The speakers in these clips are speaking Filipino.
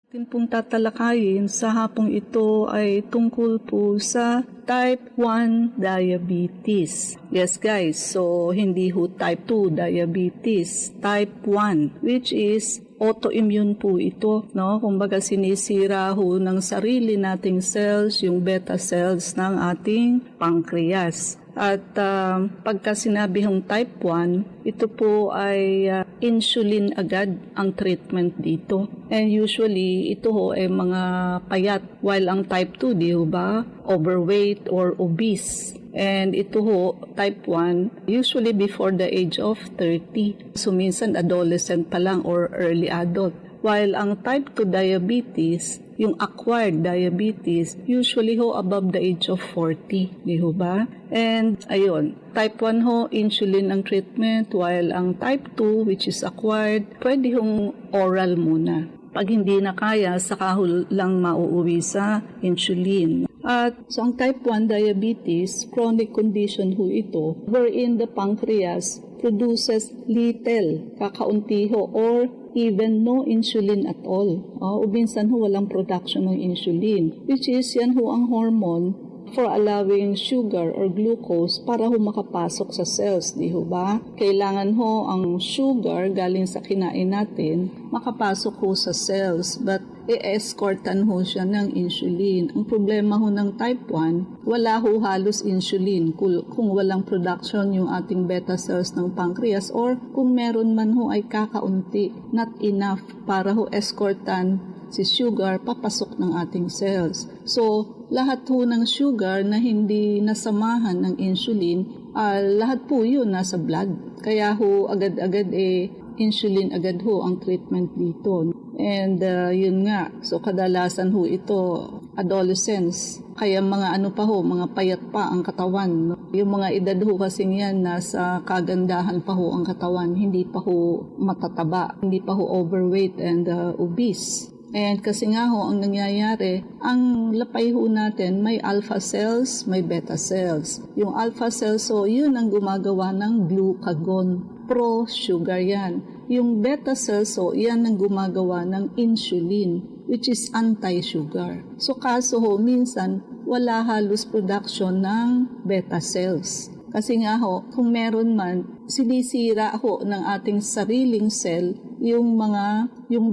Atin pong tatalakayin sa hapong ito ay tungkol po sa type 1 diabetes. Yes guys, so hindi ho type 2 diabetes, type 1 which is autoimmune po ito, no? Kumbaga sinisira ho ng sarili nating cells, yung beta cells ng ating pancreas. At pagka sinabi hong type 1, ito po ay insulin agad ang treatment dito. And usually, ito ho ay mga payat. While ang type 2, di ho ba? Overweight or obese. And ito ho, type 1, usually before the age of 30. So minsan adolescent pa lang or early adult. While ang type 2 diabetes, yung acquired diabetes, usually ho above the age of 40. Di ho ba? And ayun, type 1 ho, insulin ang treatment, while ang type 2, which is acquired, pwede hong oral muna. Pag hindi na kaya, saka ho lang mauuwi sa insulin. At so ang type 1 diabetes, chronic condition ho ito, wherein the pancreas produces little, kakaunti ho, or even no insulin at all. O minsan ho walang production ng insulin, which is yan ho ang hormone for allowing sugar or glucose para ho makapasok sa cells, di ho ba? Kailangan ho ang sugar galing sa kinain natin makapasok ho sa cells, but i-escortan ho siya ng insulin. Ang problema ho ng type 1, wala ho halos insulin kung walang production yung ating beta cells ng pancreas, or kung meron man ho ay kakaunti, not enough para ho escortan si sugar papasok ng ating cells. So, lahat ho ng sugar na hindi nasamahan ng insulin, lahat po yun nasa blood. Kaya ho agad-agad insulin agad ho ang treatment dito. And yun nga, so kadalasan ho ito adolescents, kaya mga mga payat pa ang katawan. Yung mga edad ho kasing yan, nasa kagandahan pa ho ang katawan, hindi pa ho matataba, hindi pa ho overweight and obese. And kasi nga ho, ang nangyayari, ang lapay ho natin, may alpha cells, may beta cells. Yung alpha cells, so yun ang gumagawa ng glucagon. Pro-sugar yan. Yung beta cells, so yan ang gumagawa ng insulin, which is anti-sugar. So kaso ho, minsan, wala halos production ng beta cells. Kasi nga ho, kung meron man, sinisira ho ng ating sariling cell yung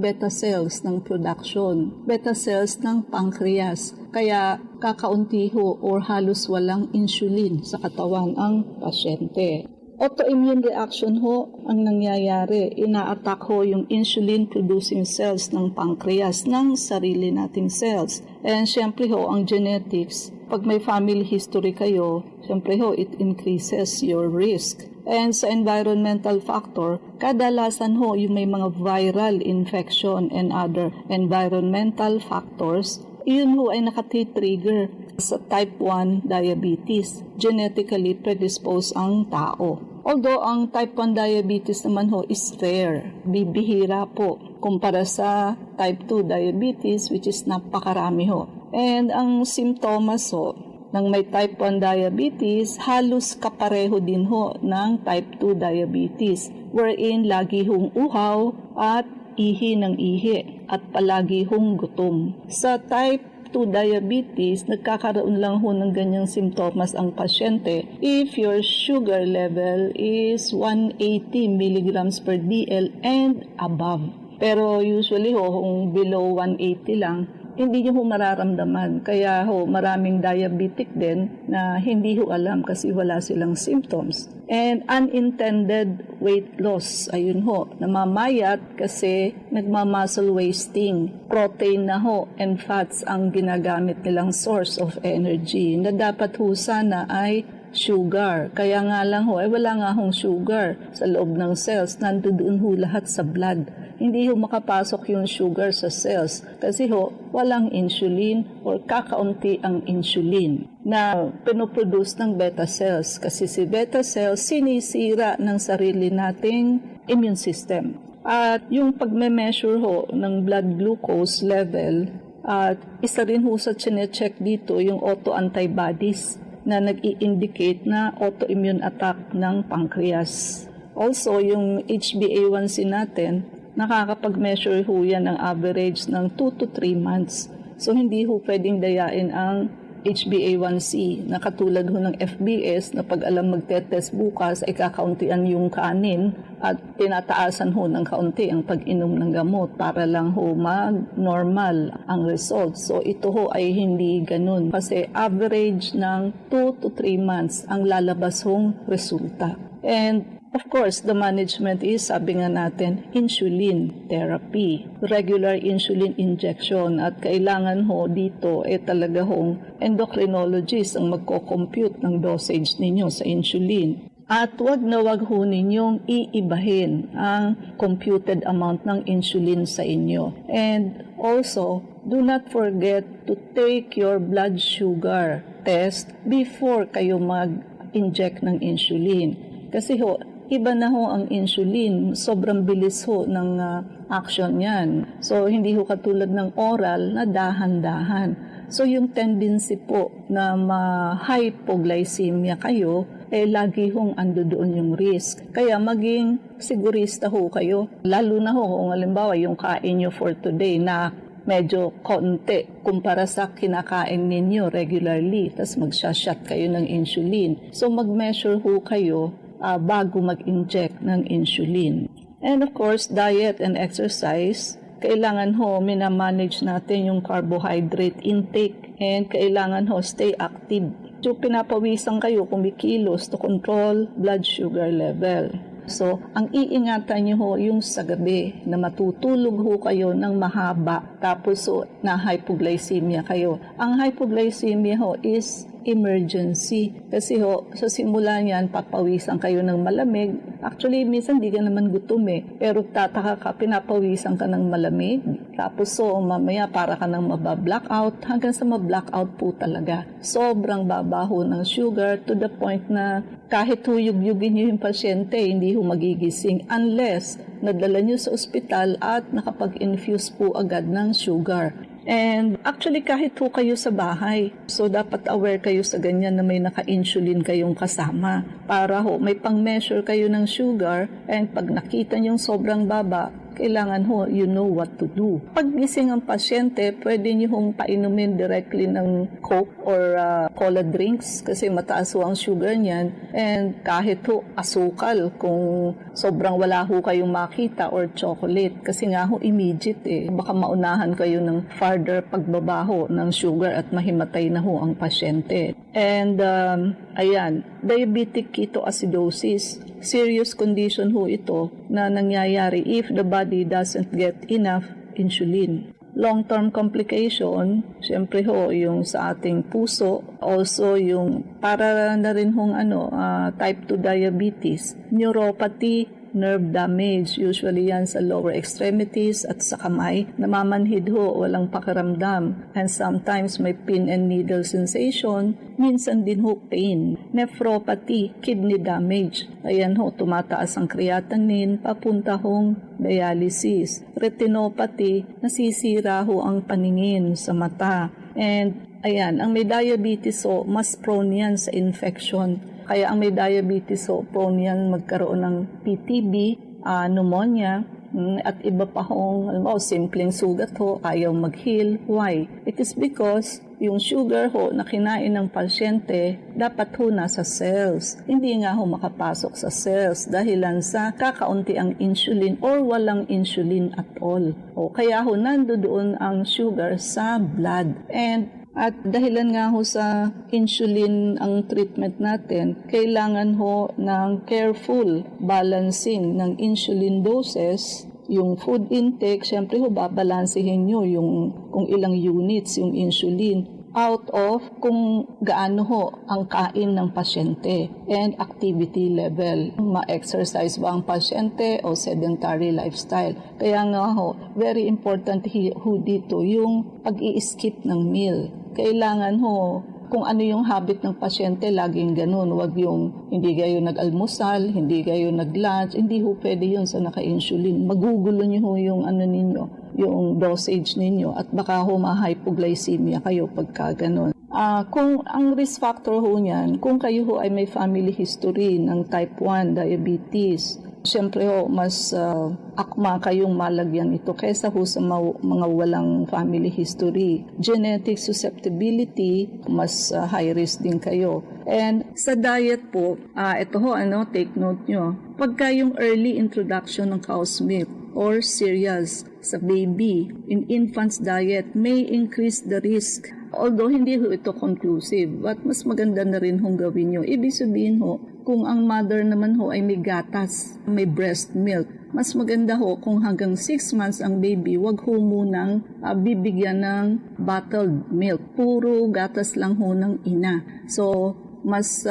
beta cells ng production, beta cells ng pancreas. Kaya kakaunti ho or halos walang insulin sa katawan ang pasyente. Autoimmune reaction ho ang nangyayari. Ina-attack ho yung insulin-producing cells ng pancreas, ng sarili nating cells. And syempre ho, ang genetics, pag may family history kayo, syempre ho, it increases your risk. And sa environmental factor, kadalasan ho, yung may mga viral infection and other environmental factors, yun ho ay nakati-trigger sa type 1 diabetes. Genetically predisposed ang tao. Although ang type 1 diabetes naman ho is rare, bibihira po kumpara sa type 2 diabetes, which is napakarami ho. And ang symptoms ho ng may type 1 diabetes, halos kapareho din ho ng type 2 diabetes, wherein lagi hong uhaw at ihi ng ihi at palagi hong gutom. Sa type 2 diabetes, nagkakaroon lang ho ng ganyang simptomas ang pasyente if your sugar level is 180 mg per dl and above. Pero usually ho, kung below 180 lang, hindi nyo ho mararamdaman. Kaya ho, maraming diabetic din na hindi ho alam kasi wala silang symptoms. And unintended weight loss, ayun ho, namamayat kasi nagmamuscle wasting. Protein na ho and fats ang ginagamit nilang source of energy na dapat ho sana ay sugar. Kaya nga lang ho, wala nga hong sugar sa loob ng cells. Nandoon ho lahat sa blood. Hindi ho makapasok yung sugar sa cells kasi ho, walang insulin or kakaunti ang insulin na pinoproduce ng beta cells. Kasi si beta cells sinisira ng sarili nating immune system. At yung pagme-measure ho ng blood glucose level, at isa rin ho sa chine-check dito yung autoantibodies na nag-i-indicate na autoimmune attack ng pancreas. Also, yung HbA1c natin, nakakapag-measure ho yan ng average ng 2 to 3 months. So hindi ho pwedeng dayain ang HbA1c na katulad ho ng FBS na pag alam magte-test bukas ay kakauntian yung kanin at tinataasan ho ng kaunti ang pag-inom ng gamot para lang ho mag-normal ang results. So ito ho ay hindi ganun kasi average ng 2 to 3 months ang lalabas hong resulta. And of course, the management is, sabi nga natin, insulin therapy, regular insulin injection. At kailangan ho dito talaga hong endocrinologist ang magko-compute ng dosage ninyo sa insulin. At wag ho ninyong iibahin ang computed amount ng insulin sa inyo. And also, do not forget to take your blood sugar test before kayo mag-inject ng insulin. Kasi ho, iba na ho ang insulin, sobrang bilis ho ng action yan. So, hindi ho katulad ng oral na dahan-dahan. So, yung tendency po na ma-hypoglycemia kayo, lagi hong ando doon yung risk. Kaya maging sigurista ho kayo. Lalo na ho kung halimbawa yung kain nyo for today na medyo konti kumpara sa kinakain ninyo regularly. Tapos magsha-shot kayo ng insulin. So, mag-measure ho kayo bago mag-inject ng insulin. And of course, diet and exercise, kailangan ho minamanage natin yung carbohydrate intake and kailangan ho stay active. So, pinapawisan kayo kumikilos to control blood sugar level. So, ang iingatan nyo ho yung sa gabi na matutulog ho kayo ng mahaba tapos so, na hypoglycemia kayo. Ang hypoglycemia ho is emergency. Kasi ho, sa simula niyan, papawisan kayo ng malamig. Actually, minsan di ka naman gutom pero tataka ka, pinapawisan ka ng malamig. Tapos so, mamaya para ka nang mababblackout. Hanggang sa mablackout po talaga. Sobrang babaho ng sugar to the point na kahit huyug-yugin niyo yung pasyente, hindi ho magigising unless nadala niyo sa ospital at nakapag-infuse po agad ng sugar. And actually kahit ho kayo sa bahay, so dapat aware kayo sa ganyan na may naka-insulin kayong kasama para ho may pang-measure kayo ng sugar and pag nakita niyong sobrang baba, kailangan ho, you know what to do. Pag gising ang pasyente, pwede niyo hong painumin directly ng Coke or cola drinks kasi mataas ho ang sugar niyan. And kahit ho, asukal kung sobrang wala ho kayong makita or chocolate kasi nga ho, immediate Baka maunahan kayo ng further pagbabaho ng sugar at mahimatay na ho ang pasyente. And ayan, diabetic ketoacidosis. Serious condition ho ito na nangyayari if the body doesn't get enough insulin. Long-term complication, syempre ho, yung sa ating puso, also yung para na rin hong type 2 diabetes, neuropathy, nerve damage, usually yan sa lower extremities at sa kamay. Namamanhid ho, walang pakiramdam. And sometimes may pin and needle sensation, minsan din ho pain. Nephropathy, kidney damage. Ayan ho, tumataas ang creatinine, papunta hong dialysis. Retinopathy, nasisira ho ang paningin sa mata. And ayan, ang may diabetes ho, mas prone yan sa infection. Kaya ang may diabetes ho, prone yan magkaroon ng PTB, pneumonia, at iba pa hong, simpleng sugat ho, ayaw mag-heal. Why? It is because yung sugar ho na kinain ng pasyente, dapat ho nasa cells. Hindi nga ho makapasok sa cells dahilan sa kakaunti ang insulin or walang insulin at all. Kaya ho nandoon ang sugar sa blood. At dahilan nga ho sa insulin ang treatment natin, kailangan ho ng careful balancing ng insulin doses. Yung food intake, syempre ho babalansehin nyo yung kung ilang units yung insulin out of kung gaano ho ang kain ng pasyente and activity level. Ma-exercise ba ang pasyente o sedentary lifestyle. Kaya nga ho, very important ho dito yung pag-i-skip ng meal. Kailangan ho, kung ano yung habit ng pasyente, laging ganun. Huwag yung hindi kayo nag-almusal, hindi kayo nag-lunch, hindi ho pwede yun sa naka-insulin. Magugulo nyo ho yung ninyo, yung dosage ninyo at baka ho ma-hypoglycemia kayo pagka ganun. Kung ang risk factor ho niyan, kung kayo ho ay may family history ng type 1 diabetes, Siyempre ho, mas akma kayong malagyan ito kaysa ho sa mga walang family history. Genetic susceptibility, mas high risk din kayo. And sa diet po, ito ho, take note nyo. Pagka yung early introduction ng cow's milk or cereals sa baby in infant's diet may increase the risk. Although hindi ho ito conclusive, but mas maganda na rin hong gawin nyo. Ibig sabihin ho, kung ang mother naman ho ay may gatas, may breast milk, mas maganda ho kung hanggang 6 months ang baby, wag ho munang bibigyan ng bottled milk. Puro gatas lang ho ng ina. So, mas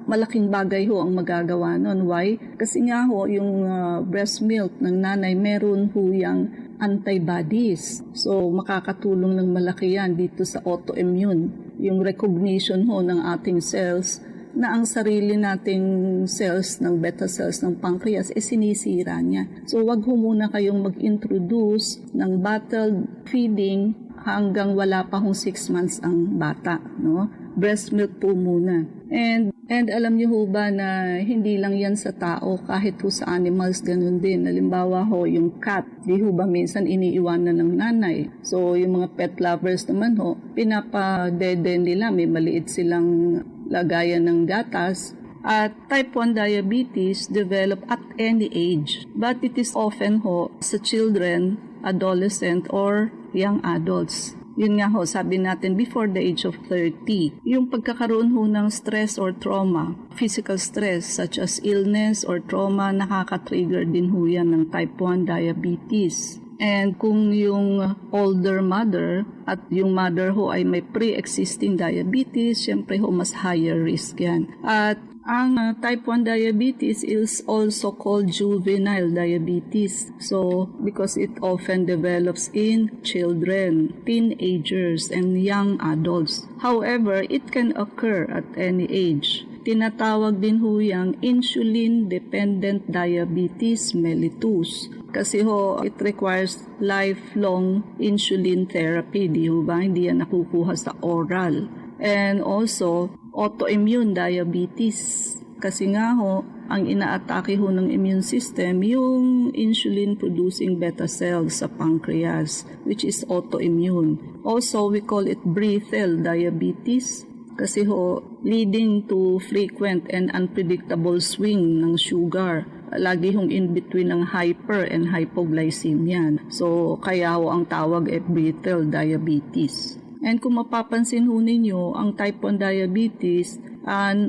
malaking bagay ho ang magagawa nun. Why? Kasi nga ho, yung breast milk ng nanay, meron ho yung antibodies. So, makakatulong ng malaki yan dito sa autoimmune. Yung recognition ho ng ating cells na ang sarili nating cells ng beta cells ng pancreas sinisira niya. So, wag ho muna kayong mag-introduce ng bottled feeding hanggang wala pa hong 6 months ang bata, no? Breast milk po muna. And alam niyo ho ba na hindi lang yan sa tao, kahit ho sa animals ganun din. Halimbawa ho, yung cat, di ho ba minsan iniiwanan ng nanay. So yung mga pet lovers naman ho, pinapa-dede nila, may maliit silang lagayan ng gatas. At type 1 diabetes develop at any age, but it is often ho sa children, adolescent, or young adults. Yun nga ho, sabi natin before the age of 30. Yung pagkakaroon ho ng stress or trauma, physical stress such as illness or trauma, nakaka-trigger din ho yan ng type 1 diabetes. And kung yung older mother at yung mother ho ay may pre-existing diabetes, syempre ho mas higher risk yan. At ang type 1 diabetes is also called juvenile diabetes. So, because it often develops in children, teenagers, and young adults. However, it can occur at any age. Tinatawag din ho yung insulin-dependent diabetes mellitus. Kasi ho, it requires lifelong insulin therapy. Di ho ba? Hindi yan nakukuha sa oral. And also, autoimmune diabetes. Kasi nga ho, ang inaatake ho ng immune system, yung insulin-producing beta cells sa pancreas, which is autoimmune. Also, we call it brittle diabetes. Kasi ho, leading to frequent and unpredictable swing ng sugar. Lagi hong in between ng hyper and hypoglycemia. So, kaya ho ang tawag ay brittle diabetes. And kung mapapansin ho ninyo, ang type 1 diabetes,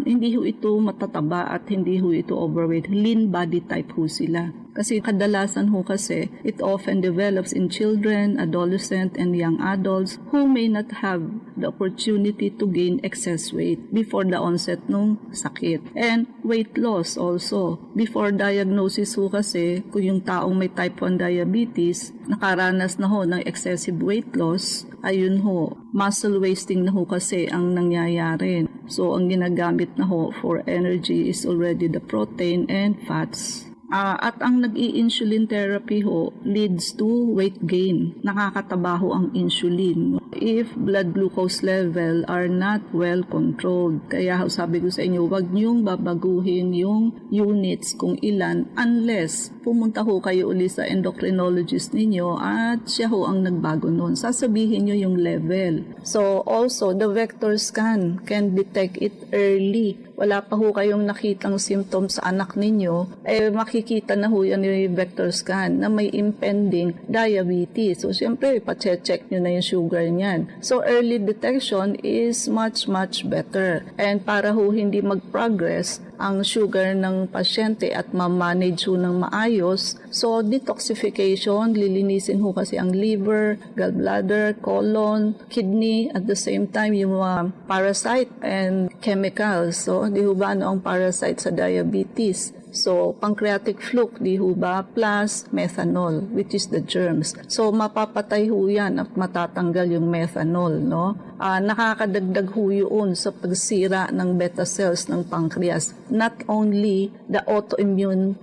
hindi ho ito matataba at hindi ho ito overweight. Lean body type ho sila. Kasi kadalasan ho kasi, it often develops in children, adolescent, and young adults who may not have the opportunity to gain excess weight before the onset ng sakit. And weight loss also. Before diagnosis ho kasi, kung yung taong may type 1 diabetes, nakaranas na ho ng excessive weight loss, ayun ho, muscle wasting na ho kasi ang nangyayari. So, ang ginagamit na ho for energy is already the protein and fats. At ang nag-i-insulin therapy ho leads to weight gain. Nakakataba ho ang insulin if blood glucose level are not well controlled. Kaya ho, sabi ko sa inyo, wag niyong babaguhin yung units kung ilan unless pumunta ho kayo uli sa endocrinologist ninyo at siya ho ang nagbago nun. Sasabihin niyo yung level. So also, the vector scan can detect it early. Wala pa ho kayong nakitang symptoms sa anak ninyo, makikita na ho yan yung vector scan na may impending diabetes. So, siyempre, pa-check nyo na yung sugar niyan. So, early detection is much, much better. And para ho hindi mag-progress ang sugar ng pasyente at ma-manage ho ng maayos, so, detoxification, lilinisin ho kasi ang liver, gallbladder, colon, kidney, at the same time, yung mga parasite and chemicals. So, di ho ba ano ang parasite sa diabetes? So, pancreatic fluke, di ho ba, plus methanol, which is the germs. So, mapapatay ho yan at matatanggal yung methanol, no? Nakakadagdag ho yun sa pagsira ng beta cells ng pancreas. Not only the autoimmune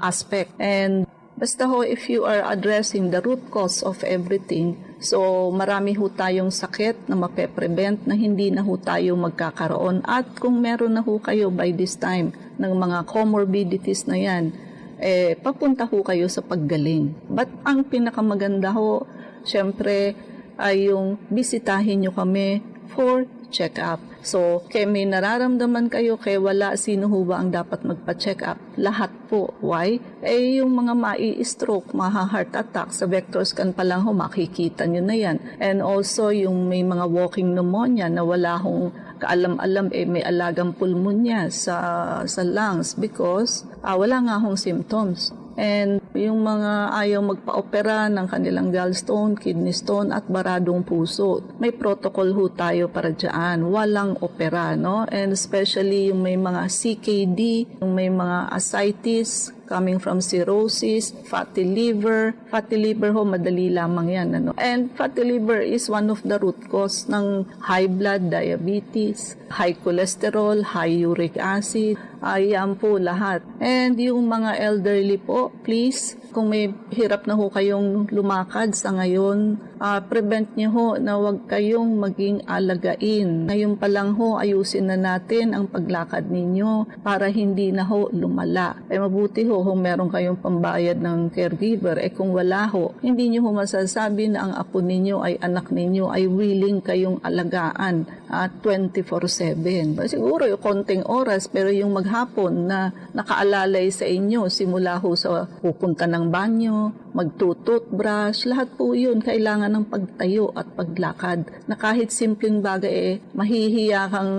aspect. And basta ho, if you are addressing the root cause of everything, so marami ho tayong sakit na mape-prevent na hindi na ho tayo magkakaroon. At kung meron na ho kayo by this time ng mga comorbidities na yan, papunta ho kayo sa paggaling. But ang pinakamaganda ho, syempre, ay yung bisitahin nyo kami for check-up. So, kaya may nararamdaman kayo, kaya wala, sino ho ba ang dapat magpa-check-up? Lahat po. Why? Yung mga mai-stroke, heart attack, sa vector scan pa lang ho, makikita nyo na yan. And also, yung may mga walking pneumonia na wala hong kaalam-alam, may alagang pulmonya sa lungs because wala nga hong symptoms. And yung mga ayaw magpa-opera ng kanilang gallstone, kidney stone at baradong puso, may protocol ho tayo para dyan. Walang opera, no? And especially yung may mga CKD, yung may mga ascites, coming from cirrhosis, fatty liver. Fatty liver ho, madali lamang yan. Ano? And fatty liver is one of the root cause ng high blood, diabetes, high cholesterol, high uric acid. Ayan po lahat. And yung mga elderly po, please, kung may hirap na ho kayong lumakad sa ngayon, prevent niyo ho na huwag kayong maging alagain. Ngayon pa lang ho, ayusin na natin ang paglakad ninyo para hindi na ho lumala. Mabuti ho kung meron kayong pambayad ng caregiver. Kung wala ho, hindi niyo ho masasabi na ang apo ninyo ay anak ninyo ay willing kayong alagaan 24/7. Siguro yung konting oras, pero yung maghapon na nakaalalay sa inyo, simula ho sa pupunta ng banyo, magtututbrush, lahat po yun kailangan ng pagtayo at paglakad. Na kahit simpleng bagay, mahihiya kang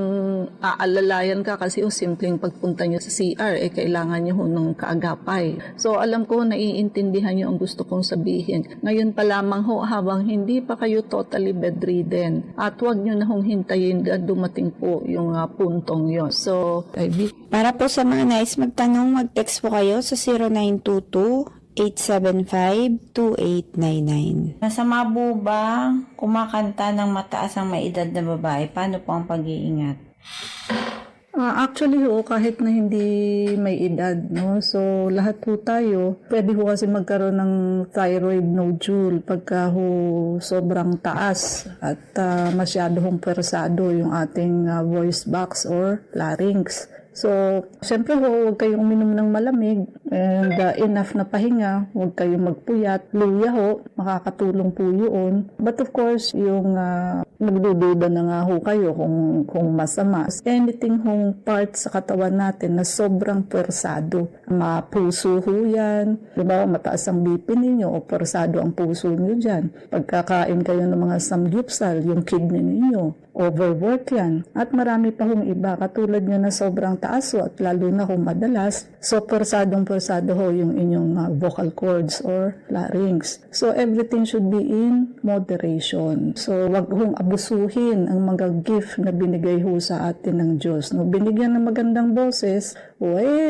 aalalayan ka kasi simpleng pagpunta nyo sa CR, kailangan nyo ng kaagapay. So alam ko, naiintindihan nyo ang gusto kong sabihin. Ngayon pa lamang ho, habang hindi pa kayo totally bedridden, at huwag nyo na hong hintayin dumating po yung puntong yon. So, para po sa mga nais magtanong, mag-text po kayo sa 0922-875-2899. Masama po ba kumakanta ng mataas ang maedad na babae? Paano po ang pag-iingat? Actually kahit na hindi may edad, no? So, lahat po tayo, pwede ho kasi magkaroon ng thyroid nodule pagka sobrang taas at masyado hong persado yung ating voice box or larynx. So, syempre huwag kayong uminom ng malamig and enough na pahinga, huwag kayong magpuyat, luya ho, makakatulong po yun. But of course, yung magdududa na nga ho kayo kung masama. Anything hong part sa katawan natin na sobrang persado, mapuso ho yan, diba, mataas ang BP ninyo o persado ang puso nyo dyan. Pagkakain kayo ng mga samgyupsal, yung kidney ninyo, overwork yan. At marami pa hong iba, katulad nyo na sobrang taas ho, at lalo na kung madalas, so persado ho yung inyong vocal cords or larynx. So everything should be in moderation. So wag hong abusuhin ang mga gift na binigay ho sa atin ng Diyos. No, binigyan ng magandang boses,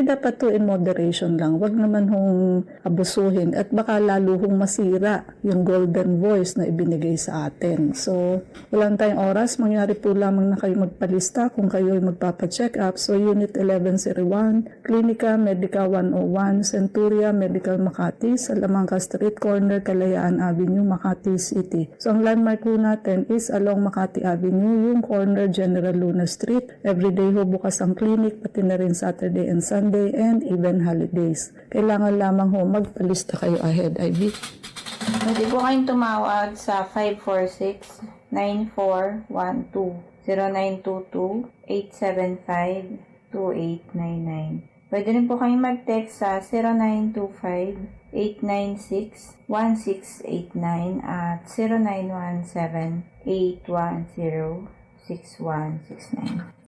dapat to in moderation lang. Wag naman hong abusuhin at baka lalo hong masira yung golden voice na ibinigay sa atin. So walang tayong oras, mangyari po lamang na kayo magpalista kung kayo ay magpapacheck up. So Unit 1101, Clinica Medica 101, Centuria Medical Makati, Salamanca Street Corner, Kalayaan Avenue, Makati City. So ang landmark po natin is along Makati Avenue, yung corner General Luna Street. Everyday ho bukas ang clinic, pati na rin Saturday and Sunday and even holidays. Kailangan lamang ho magpalista kayo ahead, Ivy. Pwede po kayong tumawag sa 546-9412, 0922-875-2899. Pwede rin po kayong mag-text sa 0925-896-1689 at 0917-810-6169.